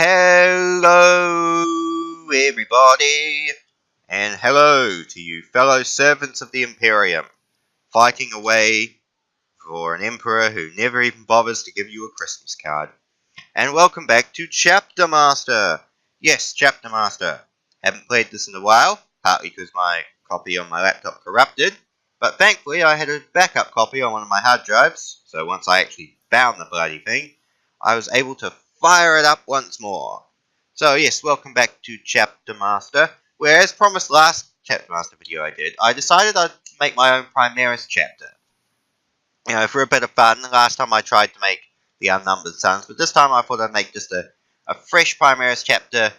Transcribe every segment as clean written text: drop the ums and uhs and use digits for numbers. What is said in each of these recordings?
Hello everybody, and hello to you fellow servants of the Imperium, fighting away for an emperor who never even bothers to give you a Christmas card. And welcome back to Chapter Master. Yes, Chapter Master. Haven't played this in a while, partly because my copy on my laptop corrupted, but thankfully I had a backup copy on one of my hard drives, so once I actually found the bloody thing, I was able to fire it up once more. So yes, welcome back to Chapter Master, where as promised last Chapter Master video I decided I'd make my own Primaris Chapter. You know, for a bit of fun. Last time I tried to make the Unnumbered Suns, but this time I thought I'd make just a fresh Primaris Chapter,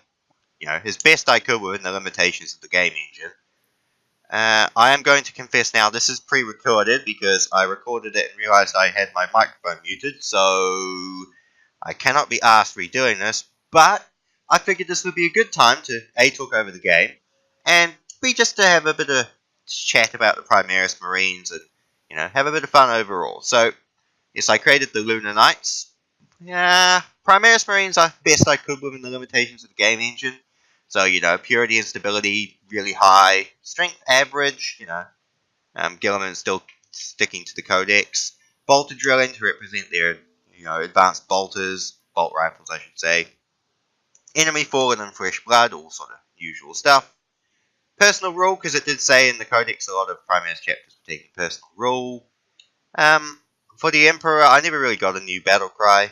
you know, as best I could within the limitations of the game engine. I am going to confess now, this is pre-recorded because I recorded it and realised I had my microphone muted, so I cannot be asked redoing this, but I figured this would be a good time to A, talk over the game, and B, just to have a bit of chat about the Primaris Marines and, you know, have a bit of fun overall. So, yes, I created the Lunar Knights. Yeah, Primaris Marines are best I could within the limitations of the game engine. So, you know, purity and stability really high, strength average, you know, Gilliman still sticking to the Codex. Bolter drilling to represent their, you know, advanced bolters, bolt rifles I should say. Enemy fallen and fresh blood, all sort of usual stuff. Personal rule, because it did say in the Codex a lot of Primaris chapters were taking personal rule. For the Emperor, I never really got a new battle cry,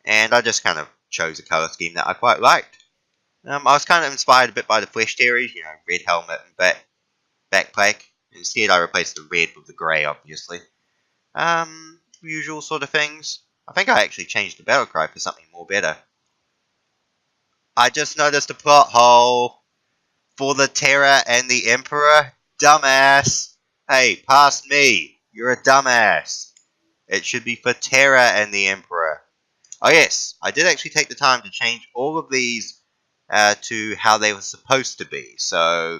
and I just kind of chose a colour scheme that I quite liked. I was kind of inspired a bit by the Flesh Terries, you know, red helmet and backpack. Instead, I replaced the red with the grey, obviously. Usual sort of things. I think I actually changed the battle cry for something more better. I just noticed a plot hole. For the Terror and the Emperor? Dumbass! Hey, past me! You're a dumbass! It should be for Terror and the Emperor. Oh yes, I did actually take the time to change all of these to how they were supposed to be. So,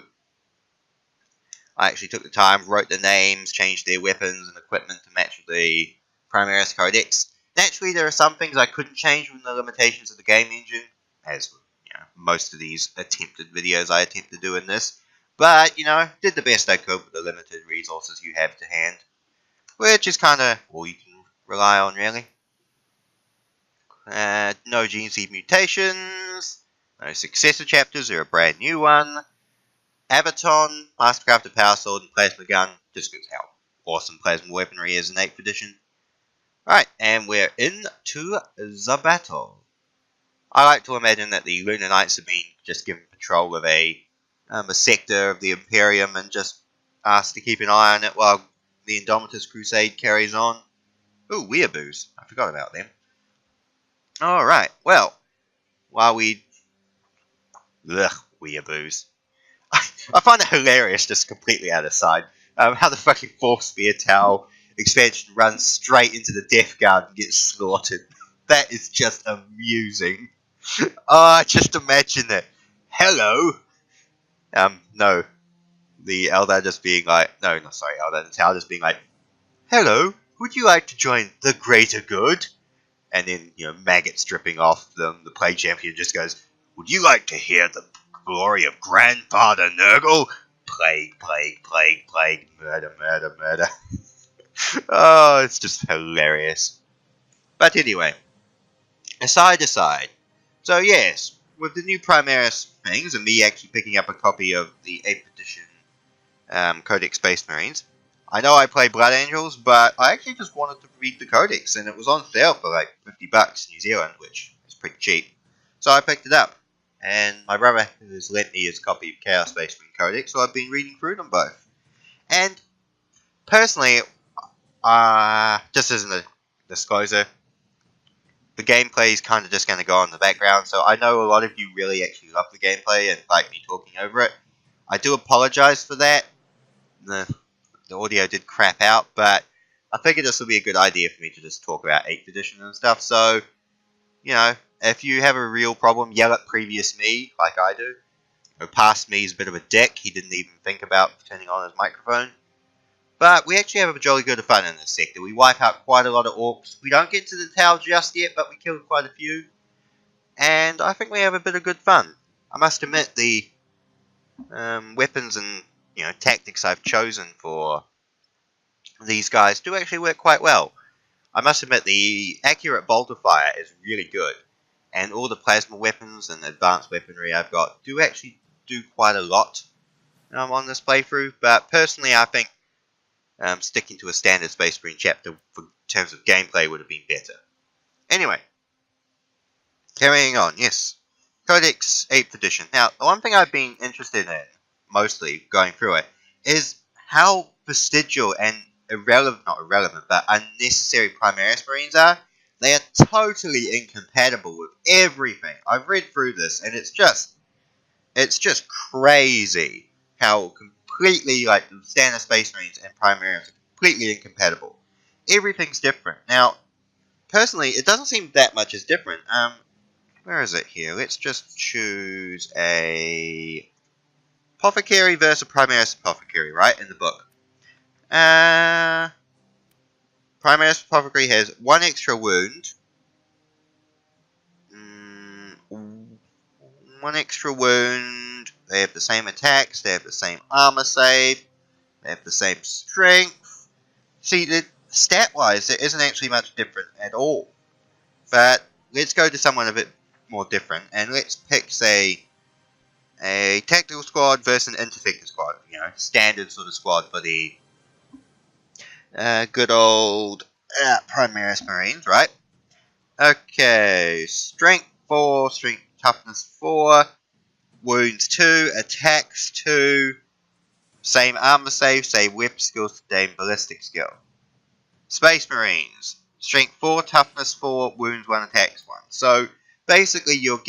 I actually took the time, wrote the names, changed their weapons and equipment to match the Primaris Codex. Naturally, there are some things I couldn't change within the limitations of the game engine, as you know, most of these attempted videos I attempt to do in this. But, you know, did the best I could with the limited resources you have to hand, which is kind of all you can rely on, really. No gene seed mutations, no successor chapters or a brand new one. Abaton, Mastercrafted Power Sword and Plasma Gun, just because how awesome plasma weaponry is in 8th edition. Right, and we're into the battle. I like to imagine that the Lunar Knights have been just given control of a sector of the Imperium and just asked to keep an eye on it while the Indomitus Crusade carries on. Ooh, weeaboos. I forgot about them. Alright, well, while we... Ugh, weeaboos. I find it hilarious, just completely out of sight, how the fucking Force Spear Tau expansion runs straight into the Death Guard and gets slaughtered. That is just amusing. Oh, just imagine it. Hello? No. The Eldar just being like, no, sorry, Eldar, the Tau just being like, hello, would you like to join the greater good? And then, you know, maggots dripping off them, the Plague Champion just goes, would you like to hear the glory of Grandfather Nurgle? Plague, plague, plague, plague, murder, murder, murder. Oh, it's just hilarious. But anyway, aside. So yes, with the new Primaris things, and me actually picking up a copy of the 8th edition Codex Space Marines, I know I play Blood Angels, but I actually just wanted to read the Codex, and it was on sale for like $50 New Zealand, which is pretty cheap. So I picked it up. And my brother has lent me his copy of Chaos Space Marine Codex, so I've been reading through them both. And personally, just as a disclosure, the gameplay is kind of just going to go on in the background, so I know a lot of you really actually love the gameplay and like me talking over it. I do apologize for that. The audio did crap out, but I figured this would be a good idea for me to just talk about 8th edition and stuff, so, you know, if you have a real problem, yell at previous me, like I do. You know, past me is a bit of a dick, he didn't even think about turning on his microphone. But we actually have a jolly good of fun in this sector. We wipe out quite a lot of orcs. We don't get to the Tau just yet, but we killed quite a few. and I think we have a bit of good fun. I must admit the weapons and tactics I've chosen for these guys do actually work quite well. I must admit the accurate bolter fire is really good, and all the plasma weapons and advanced weaponry I've got do actually do quite a lot on this playthrough, but personally I think sticking to a standard Space Marine chapter for terms of gameplay would have been better. Anyway, carrying on, yes. Codex 8th edition. Now, the one thing I've been interested in, mostly going through it, is how vestigial and not irrelevant, but unnecessary Primaris Marines are. They are totally incompatible with everything. I've read through this, and it's just crazy how completely, like, the standard Space Marines and Primaris are completely incompatible. Everything's different. Now, personally, it doesn't seem that much is different. Where is it here? Let's just choose a Apothecary versus Primaris Apothecary, right, in the book. Primaris Apothecary has 1 extra wound. 1 extra wound. They have the same attacks. They have the same armor save. They have the same strength. See, stat-wise, there isn't actually much different at all. But let's go to someone a bit more different, and let's pick, say, a tactical squad versus an interceptor squad. Standard sort of squad for the good old Primaris Marines, right? Okay, strength 4, strength toughness 4, wounds 2, attacks 2, same armor save, same whip skill, same ballistic skill. Space Marines, strength 4, toughness 4, wounds 1, attacks 1. So basically you're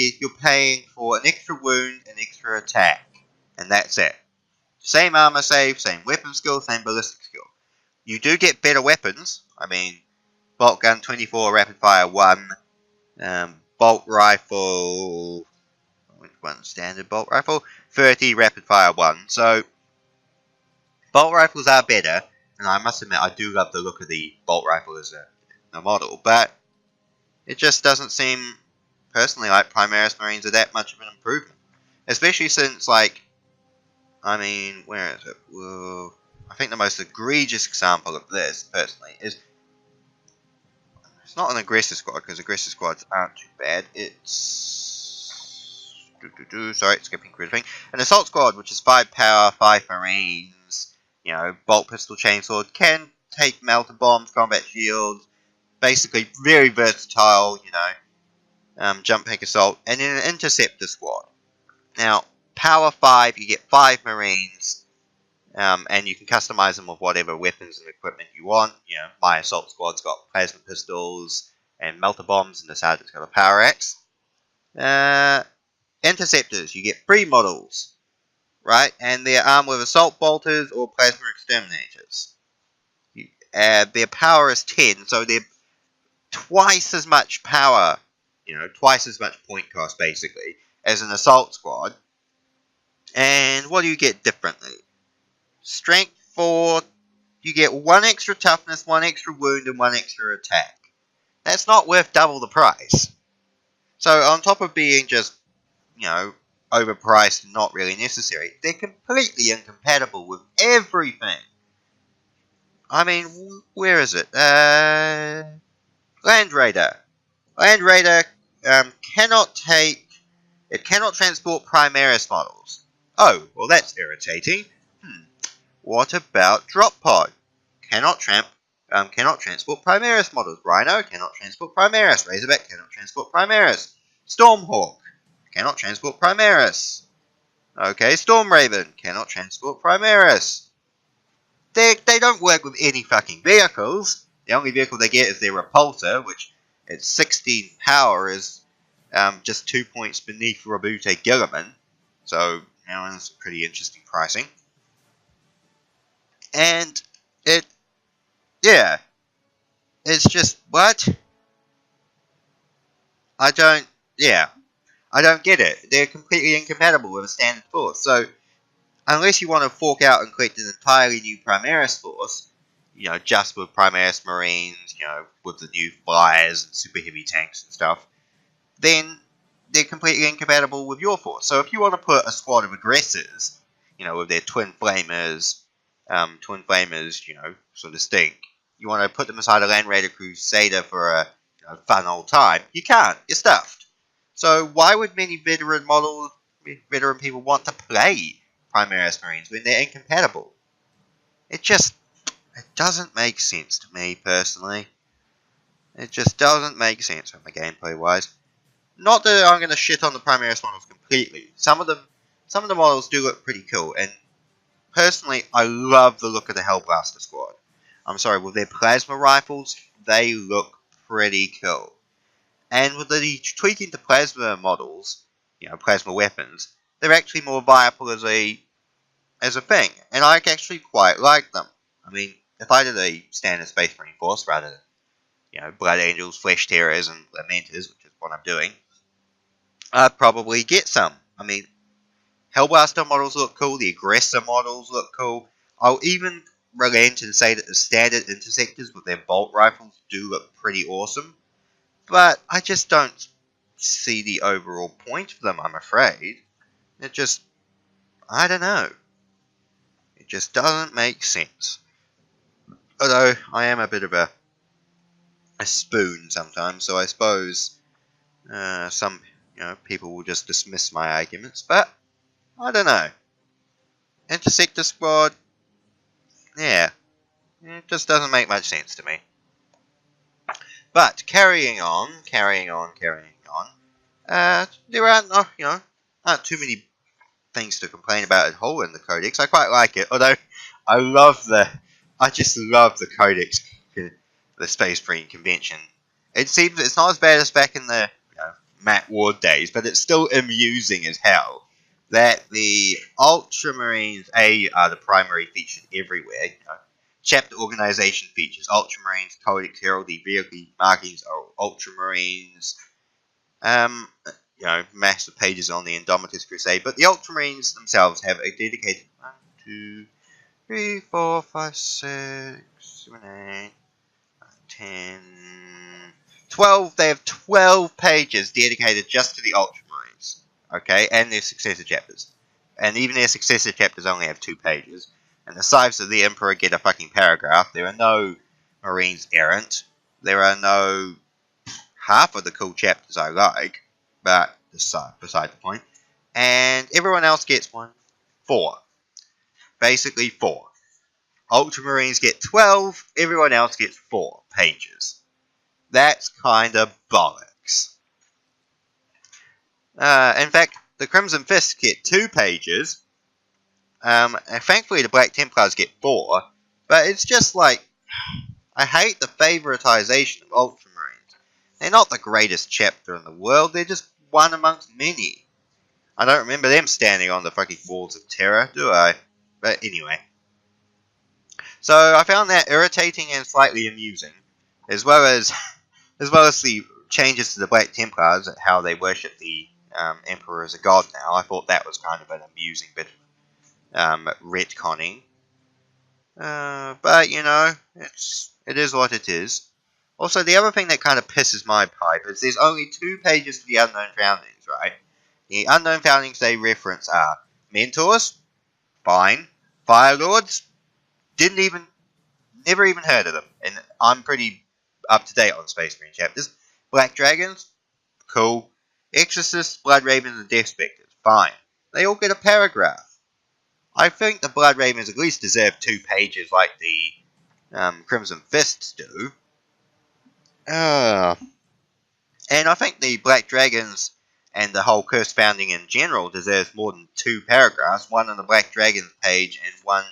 paying for an extra wound, an extra attack, and that's it. Same armor save, same weapon skill, same ballistic skill. You do get better weapons. I mean, bolt gun 24, rapid fire 1, bolt rifle, one standard bolt rifle, 30, rapid fire 1. So bolt rifles are better, and I must admit I do love the look of the bolt rifle as a model, but it just doesn't seem personally like Primaris Marines are that much of an improvement, especially since, like, I mean, where is it? Whoa. I think the most egregious example of this, personally, is... It's not an aggressive squad, because aggressive squads aren't too bad. It's... Sorry, skipping through the thing. An assault squad, which is 5 power, 5 marines, bolt pistol chainsword, can take melter bombs, combat shields, basically very versatile, jump pack assault, and then an interceptor squad. Now, power 5, you get 5 marines, and you can customize them with whatever weapons and equipment you want. My assault squad's got plasma pistols and melter bombs, and the sergeant's got a power axe. Interceptors, you get 3 models, right? And they're armed with assault bolters or plasma exterminators. Their power is 10, so they're twice as much power, twice as much point cost, basically, as an assault squad. And what do you get differently? Strength 4, you get 1 extra toughness, 1 extra wound, and 1 extra attack. That's not worth double the price. So on top of being just, overpriced and not really necessary, they're completely incompatible with everything. I mean, where is it? Land Raider. Land Raider cannot transport Primaris models. Oh, well that's irritating. What about Drop Pod? Cannot transport Primaris models. Rhino cannot transport Primaris. Razorback cannot transport Primaris. Stormhawk cannot transport Primaris. Okay, Stormraven cannot transport Primaris. They don't work with any fucking vehicles. The only vehicle they get is their Repulsor, which at 16 power is just 2 points beneath Rabute Gilliman. So, that's pretty interesting pricing. And it's just, what? I don't get it. They're completely incompatible with a standard force. So, unless you want to fork out and collect an entirely new Primaris force, just with Primaris Marines, with the new flyers and super heavy tanks and stuff, then completely incompatible with your force. So if you want to put a squad of aggressors, you know, with their twin flamers, you know, sort of stink, you want to put them inside a Land Raider Crusader for a fun old time, you can't. You're stuffed. So why would many veteran people want to play Primaris Marines when they're incompatible? It doesn't make sense to me, personally. It just doesn't make sense from the gameplay wise. Not that I'm going to shit on the Primaris models completely. Some of the models do look pretty cool, and personally, I love the look of the Hellblaster squad. I'm sorry, with their plasma rifles, they look pretty cool. And with the tweaking to plasma models, you know, plasma weapons, they're actually more viable as a thing, and I actually quite like them. I mean, if I did a standard Space Marine force rather than, you know, Blood Angels, Flesh Terrors, and Lamenters, which is what I'm doing, I'd probably get some. I mean, Hellblaster models look cool, the Aggressor models look cool. I'll even relent and say that the standard Interceptors with their bolt rifles do look pretty awesome. But I just don't see the overall point of them, I'm afraid. It just, I don't know. It just doesn't make sense. Although, I am a bit of a spoon sometimes, so I suppose some people will just dismiss my arguments, but I don't know. Interceptor Squad, yeah, it just doesn't make much sense to me. But carrying on, there aren't too many things to complain about at all in the Codex. I quite like it, although I just love the Codex, the Space Marine convention. It seems it's not as bad as back in the Matt Ward days, but it's still amusing as hell that the Ultramarines are the primary featured everywhere. Chapter organization features Ultramarines, Codex Heraldry, vehicle markings are Ultramarines. Massive pages on the Indomitus Crusade, but the Ultramarines themselves have a dedicated 1, 2, 3, 4, 5, 6, 7, 8, 10, 12. They have 12 pages dedicated just to the Ultramarines. Okay, and their successor chapters. And even their successor chapters only have 2 pages. And the Scythes of the Emperor get a fucking paragraph. There are no Marines Errant. There are no half of the cool chapters I like. But beside the point. And everyone else gets 4. Basically 4. Ultramarines get 12. Everyone else gets 4 pages. That's kind of bollocks. In fact, the Crimson Fists get 2 pages. And thankfully, the Black Templars get 4. But it's just like, I hate the favoritization of Ultramarines. They're not the greatest chapter in the world. They're just one amongst many. I don't remember them standing on the fucking walls of terror, do I? But anyway. So I found that irritating and slightly amusing, as well as the changes to the Black Templars, how they worship the Emperor as a god now. I thought that was kind of an amusing bit of retconning. But, it is what it is. Also, the other thing that kind of pisses my pipe is there's only 2 pages to the Unknown Foundings, right? The Unknown Foundings they reference are Mentors, fine. Fire Lords, never even heard of them. And I'm pretty up to date on Space Marine chapters. Black Dragons, cool. Exorcists, Blood Ravens, and Death Spectres, fine. They all get a paragraph. I think the Blood Ravens at least deserve 2 pages like the Crimson Fists do. And I think the Black Dragons and the whole Cursed Founding in general deserves more than 2 paragraphs. One on the Black Dragons page and one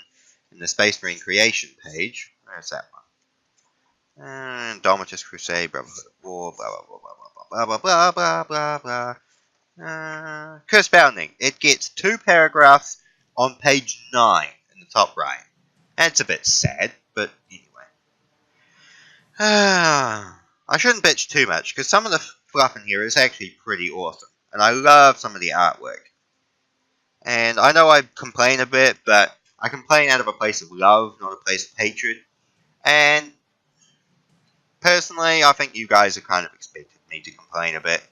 in the Space Marine Creation page. Where's that one? Indomitus Crusade, Brotherhood of War, blah blah blah blah blah blah blah blah blah. Cursed Founding. It gets 2 paragraphs on page 9 in the top right. That's a bit sad, but anyway. I shouldn't bitch too much, because some of the fluff in here is actually pretty awesome. And I love some of the artwork. And I know I complain a bit, but I complain out of a place of love, not a place of hatred. And personally, I think you guys have kind of expected me to complain a bit.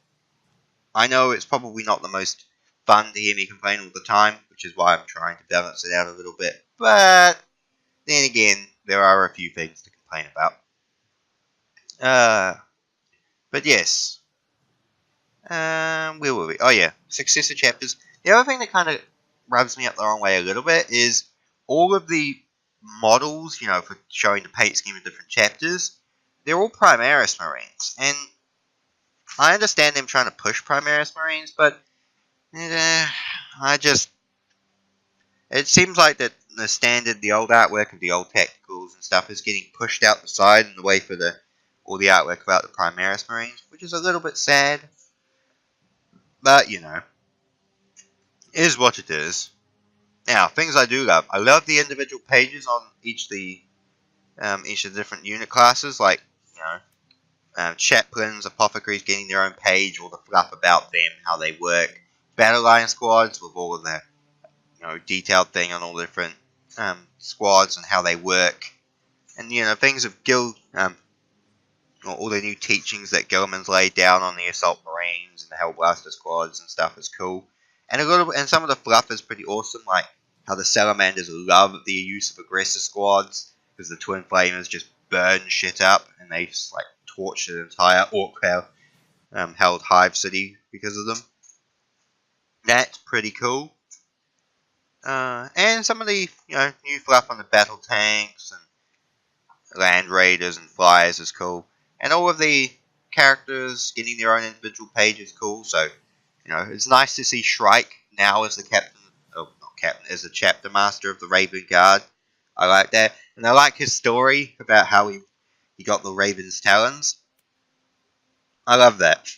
I know it's probably not the most fun to hear me complain all the time, which is why I'm trying to balance it out a little bit. But then again, there are a few things to complain about. But yes. Where were we? Oh yeah, successor chapters. The other thing that kind of rubs me up the wrong way a little bit is all of the models, you know, for showing the paint scheme of different chapters, they're all Primaris Marines. And I understand them trying to push Primaris Marines, but it seems like that the standard, the old artwork of the old tacticals and stuff is getting pushed out the side in the way for all the artwork about the Primaris Marines, which is a little bit sad. But, you know, it is what it is. Now, things I do love. I love the individual pages on each of the different unit classes, like, you know, chaplains, apothecaries getting their own page, all the fluff about them, how they work. Battle line squads with all of the, you know, detailed thing on all the different squads and how they work. And, you know, things of guild, all the new teachings that Gilliman's laid down on the Assault Marines and the Hellblaster squads and stuff is cool. And some of the fluff is pretty awesome, like how the Salamanders love the use of aggressor squads, because the Twin Flamers just burn shit up, and they just, like, torch the entire Orc held Hive City because of them. That's pretty cool. And some of the, you know, new fluff on the battle tanks and land raiders and flyers is cool. And all of the characters getting their own individual page is cool. So, you know, it's nice to see Shrike now as the captain, not captain, as the chapter master of the Raven Guard. I like that. And I like his story about how he got the Raven's talons. I love that.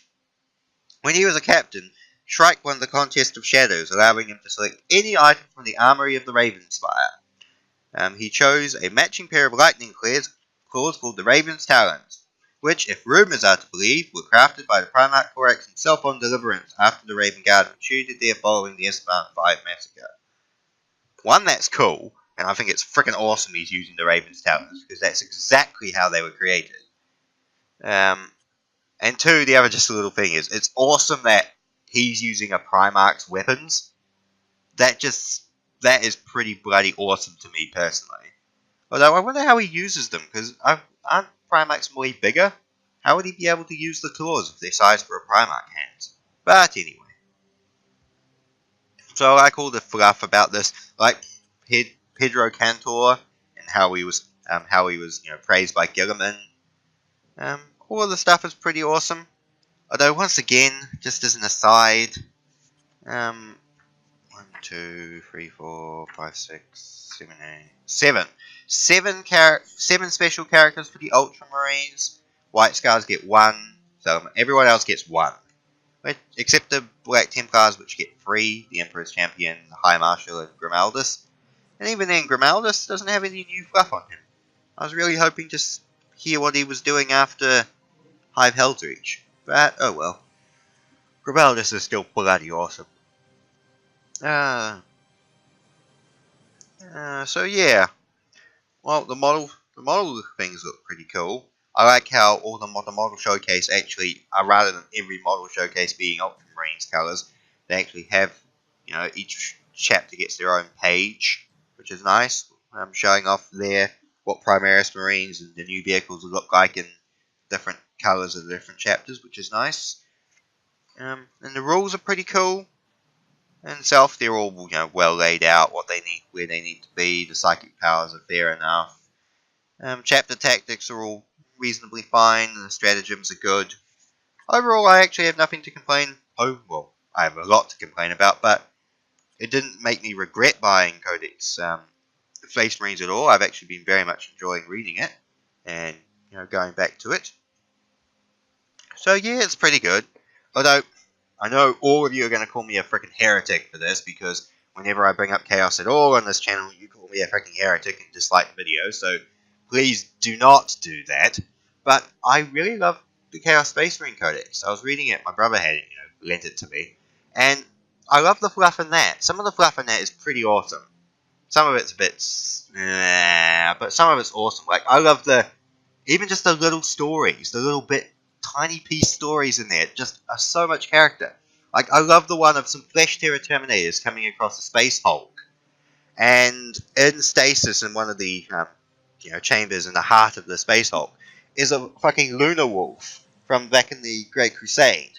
When he was a captain, Shrike won the Contest of Shadows, allowing him to select any item from the armory of the Ravenspire. He chose a matching pair of lightning claws called the Raven's Talons, which, if rumours are to believe, were crafted by the Primaris Codex himself on Deliverance after the Raven Guard were shooted there following the Esteban 5 massacre. One, that's cool, and I think it's freaking awesome he's using the Raven's Talons, because that's exactly how they were created. And two, the other just a little thing is, it's awesome that he's using a Primarch's weapons. That is pretty bloody awesome to me personally. Although I wonder how he uses them, because aren't Primarchs way bigger? How would he be able to use the claws if they're sized for a Primarch hands? But anyway. So I like all the fluff about this, like Pedro Cantor and how he was you know, praised by Gilliman. All of the stuff is pretty awesome. Although once again, just as an aside, 1, 2, 3, 4, 5, 6, 7, 8, 7 special characters for the Ultramarines. White Scars get 1, so everyone else gets 1. Except the Black Templars, which get 3, the Emperor's Champion, the High Marshal, and Grimaldus. And even then, Grimaldus doesn't have any new fluff on him. I was really hoping to hear what he was doing after Hive Hellreach. But, oh well. Grimaldus is still bloody awesome. So yeah. Well, the model things look pretty cool. I like how all the model showcase actually, rather than every model showcase being Ultramarines colours, they actually have, you know, each chapter gets their own page, which is nice. Showing off what Primaris Marines and the new vehicles will look like in different colours of the different chapters, which is nice. And the rules are pretty cool. And self, they're all, you know, well laid out, what they need, where they need to be. The psychic powers are fair enough. Chapter tactics are all reasonably fine, and the stratagems are good. Overall, I actually have nothing to complain. Oh, well, I have a lot to complain about, but it didn't make me regret buying Codex Space Marines at all. I've actually been very much enjoying reading it, and, you know, going back to it. So yeah, it's pretty good. Although, I know all of you are going to call me a freaking heretic for this, because whenever I bring up Chaos at all on this channel, you call me a freaking heretic and dislike the video, so please do not do that. But I really love the Chaos Space Marine Codex. I was reading it, my brother had it, you know, lent it to me, and I love the fluff in that. Some of the fluff in that is pretty awesome. Some of it's a bit, but some of it's awesome. Like, I love even just the little stories, the little bit, tiny piece stories in there, just are so much character. Like, I love the one of some Flesh Terror Terminators coming across a Space Hulk. And in stasis in one of the chambers in the heart of the Space Hulk is a fucking Lunar Wolf from back in the Great Crusade.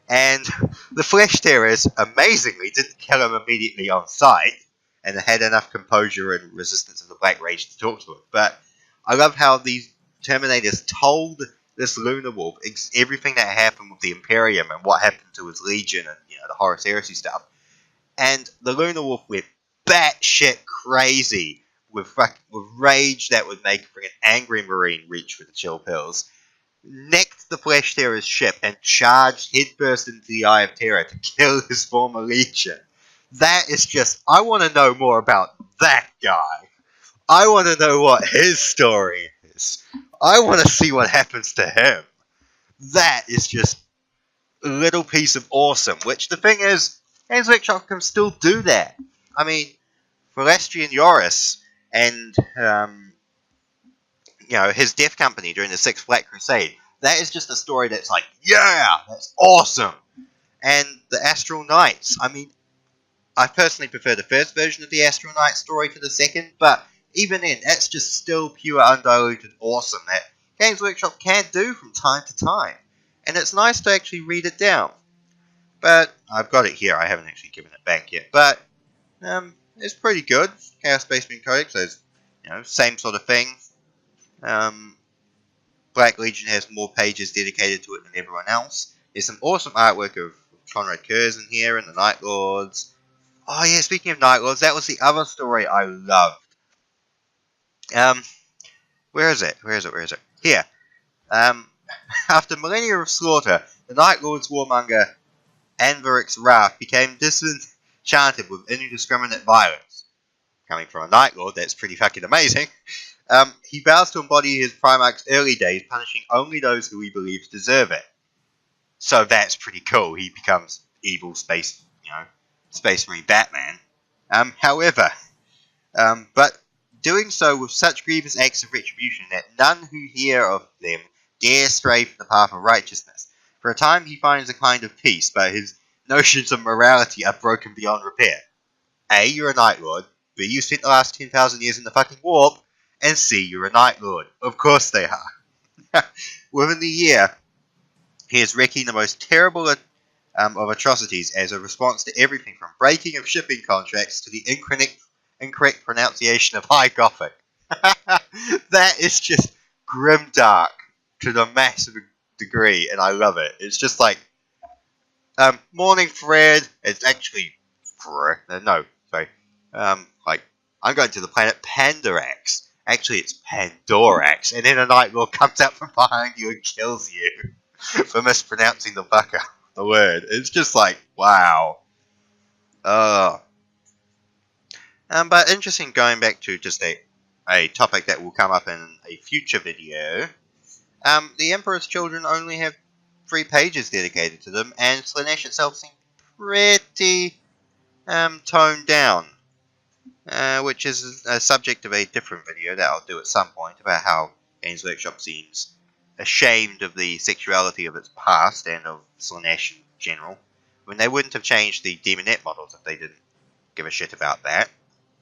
And the Flesh Terrors, amazingly, didn't kill him immediately on sight, and had enough composure and resistance of the Black Rage to talk to him. But I love how these Terminators told this Lunar Wolf everything that happened with the Imperium and what happened to his Legion and the Horus Heresy stuff. And the Lunar Wolf went batshit crazy with rage that would make an angry Marine reach for the chill pills. Necked the Flesh Terror's ship and charged headfirst into the Eye of Terror to kill his former Legion. That is just... I want to know more about that guy. I want to know what his story is. I want to see what happens to him. That is just a little piece of awesome. Which, the thing is, Games Workshop can still do that. I mean, Celestian Yoris and his Death Company during the Sixth Black Crusade. That is just a story that's like, yeah, that's awesome. And the Astral Knights. I mean, I personally prefer the first version of the Astral Knight story to the second, but even then, that's just still pure, undiluted awesome that Games Workshop can do from time to time. And it's nice to actually read it down. But I've got it here. I haven't actually given it back yet. But it's pretty good. Chaos Space Marine Codex, those, same sort of thing. Black Legion has more pages dedicated to it than everyone else. There's some awesome artwork of Conrad Kurz in here and the Night Lords. Oh yeah, speaking of Night Lords, that was the other story I loved. Where is it? Here. After millennia of slaughter, the Night Lord's warmonger Anvarik's wrath became disenchanted with indiscriminate violence. Coming from a Night Lord, that's pretty fucking amazing. He vows to embody his Primarch's early days, punishing only those who he believes deserve it. So that's pretty cool. He becomes evil Space Marine Batman. However, but doing so with such grievous acts of retribution that none who hear of them dare stray from the path of righteousness. For a time he finds a kind of peace, but his notions of morality are broken beyond repair. A, you're a Night Lord. B, you spent the last 10,000 years in the fucking warp. And C, you're a Night Lord. Of course they are. Within the year, he is wreaking the most terrible of atrocities as a response to everything from breaking of shipping contracts to the incorrect pronunciation of High Gothic. That is just grimdark to the massive degree, and I love it. It's just like, morning Fred. It's actually Fred. No, sorry. I'm going to the planet Pandarax. Actually, it's Pandorax, and then a Night Lord comes out from behind you and kills you for mispronouncing the word. It's just like, wow. But interesting, going back to just a topic that will come up in a future video. The Emperor's Children only have 3 pages dedicated to them, and Slaanesh itself seems pretty toned down. Which is a subject of a different video that I'll do at some point about how Games Workshop seems ashamed of the sexuality of its past and of Slaanesh in general. When they wouldn't have changed the Demonet models if they didn't give a shit about that.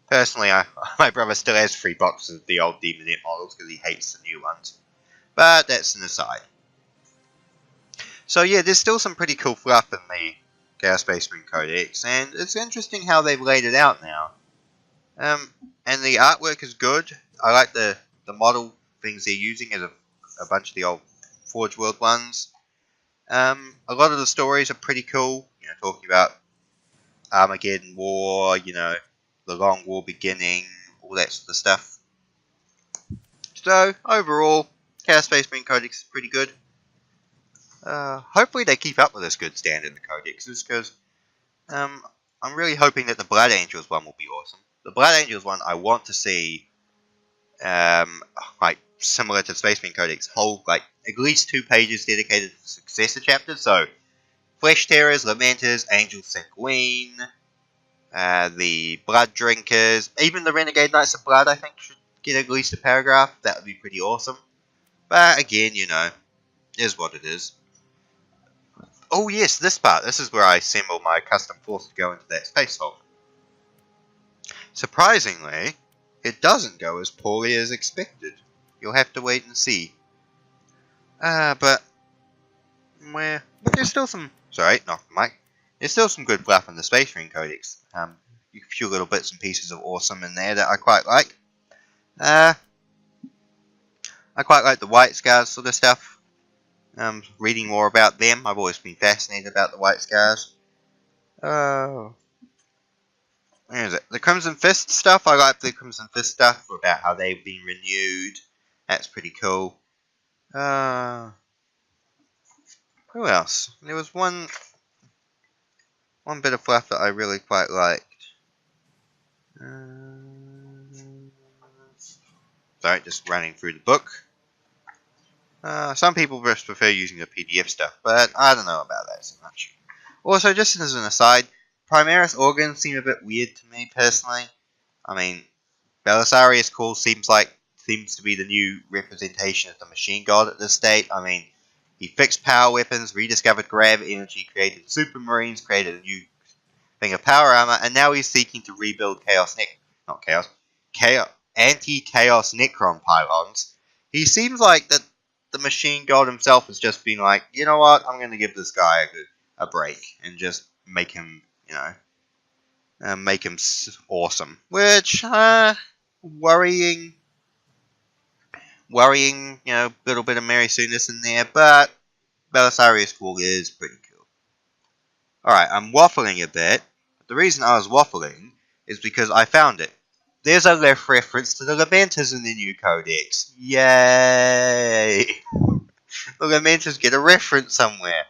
Personally, my brother still has 3 boxes of the old Demonet models because he hates the new ones. But that's an aside. So yeah, there's still some pretty cool fluff in the Chaos Space Marine Codex, and it's interesting how they've laid it out now. And the artwork is good. I like the model things they're using as a bunch of the old Forge World ones. A lot of the stories are pretty cool. Talking about Armageddon War, the Long War beginning, all that sort of stuff. So, overall, Chaos Space Marine Codex is pretty good. Hopefully they keep up with this good standard in the codexes, because I'm really hoping that the Blood Angels one will be awesome. The Blood Angels one, I want to see, similar to Space Marine Codex, hold at least 2 pages dedicated to successor chapters. So, Flesh Terrors, Lamenters, Angels Sanguine, the Blood Drinkers, even the Renegade Knights of Blood, I think, should get at least a paragraph. That would be pretty awesome. But again, is what it is. Oh yes, this part. This is where I assemble my custom force to go into that space hole. Surprisingly, it doesn't go as poorly as expected. You'll have to wait and see. But there's still some... Sorry, not the mic. There's still some good fluff in the Space Marine Codex. A few little bits and pieces of awesome in there that I quite like. I quite like the White Scars sort of stuff. Reading more about them. I've always been fascinated about the White Scars. Where is it? The Crimson Fist stuff. I like the Crimson Fist stuff about how they've been renewed. That's pretty cool. Who else? There was one bit of fluff that I really quite liked. Sorry, just running through the book. Some people just prefer using the PDF stuff, but I don't know about that so much. Also, just as an aside, Primaris organs seem a bit weird to me personally. I mean, Belisarius Call seems to be the new representation of the machine god at this state. I mean, he fixed power weapons, rediscovered grav energy, created super marines, created a new thing of power armor, and now he's seeking to rebuild anti-chaos Necron pylons. He seems like that the machine god himself has just been like, you know what, I'm going to give this guy a break and just make him, make him awesome. Which, worrying, little bit of Mary Sooness in there, but Belisarius Call is pretty cool. Alright, I'm waffling a bit. But the reason I was waffling is because I found it. There's a left reference to the Lamenters in the new codex. Yay! The Lamenters get a reference somewhere.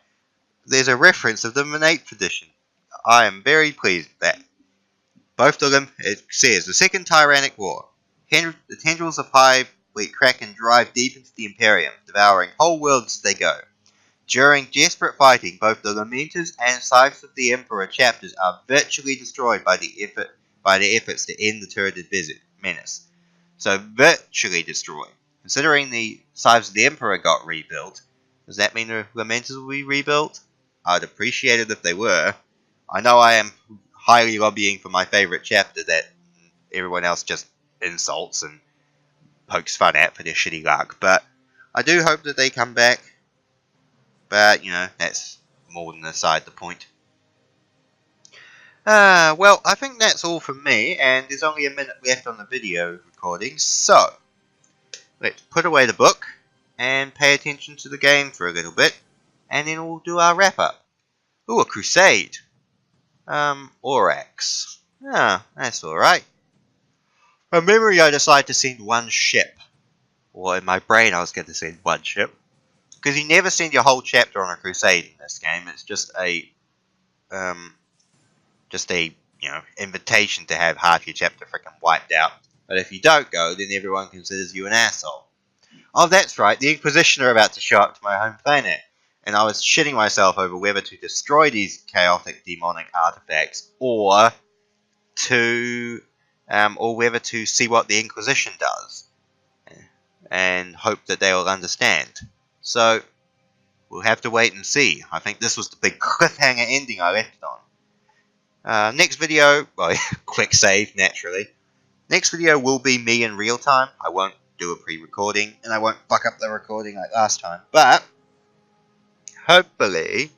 There's a reference of them in 8th edition. I am very pleased with that. Both of them, it says, the Second Tyrannic War. The tendrils of Hive-Fleet Kraken drive deep into the Imperium, devouring whole worlds as they go. During desperate fighting, both the Lamenters and Scythes of the Emperor chapters are virtually destroyed by the efforts to end the turreted menace. So, virtually destroyed. Considering the Scythes of the Emperor got rebuilt, does that mean the Lamenters will be rebuilt? I'd appreciate it if they were. I know I am highly lobbying for my favourite chapter that everyone else just insults and pokes fun at for their shitty luck, but I do hope that they come back. But, that's more than aside the point. Well, I think that's all from me, and there's only a minute left on the video recording, so let's put away the book and pay attention to the game for a little bit, and then we'll do our wrap-up. Ooh, a crusade. Orax. That's alright. From memory, I decided to send one ship. Or in my brain, I was going to send one ship. Because you never send your whole chapter on a crusade in this game. It's just a invitation to have half your chapter freaking wiped out. But if you don't go, then everyone considers you an asshole. Oh, that's right, the Inquisition are about to show up to my home planet. And I was shitting myself over whether to destroy these chaotic demonic artifacts or whether to see what the Inquisition does. And hope that they will understand. So, we'll have to wait and see. I think this was the big cliffhanger ending I left it on. Next video, well, quick save, naturally. Next video will be me in real time. I won't do a pre-recording, and I won't fuck up the recording like last time. But, hopefully,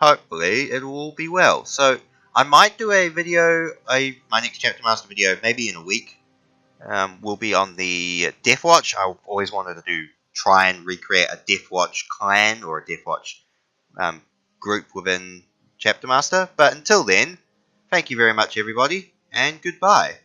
it will all be well. So, I might do a video, my next Chapter Master video, maybe in a week. Will be on the Death Watch. I've always wanted to try and recreate a Death Watch clan or a Death Watch group within Chapter Master. But until then, thank you very much everybody, and goodbye.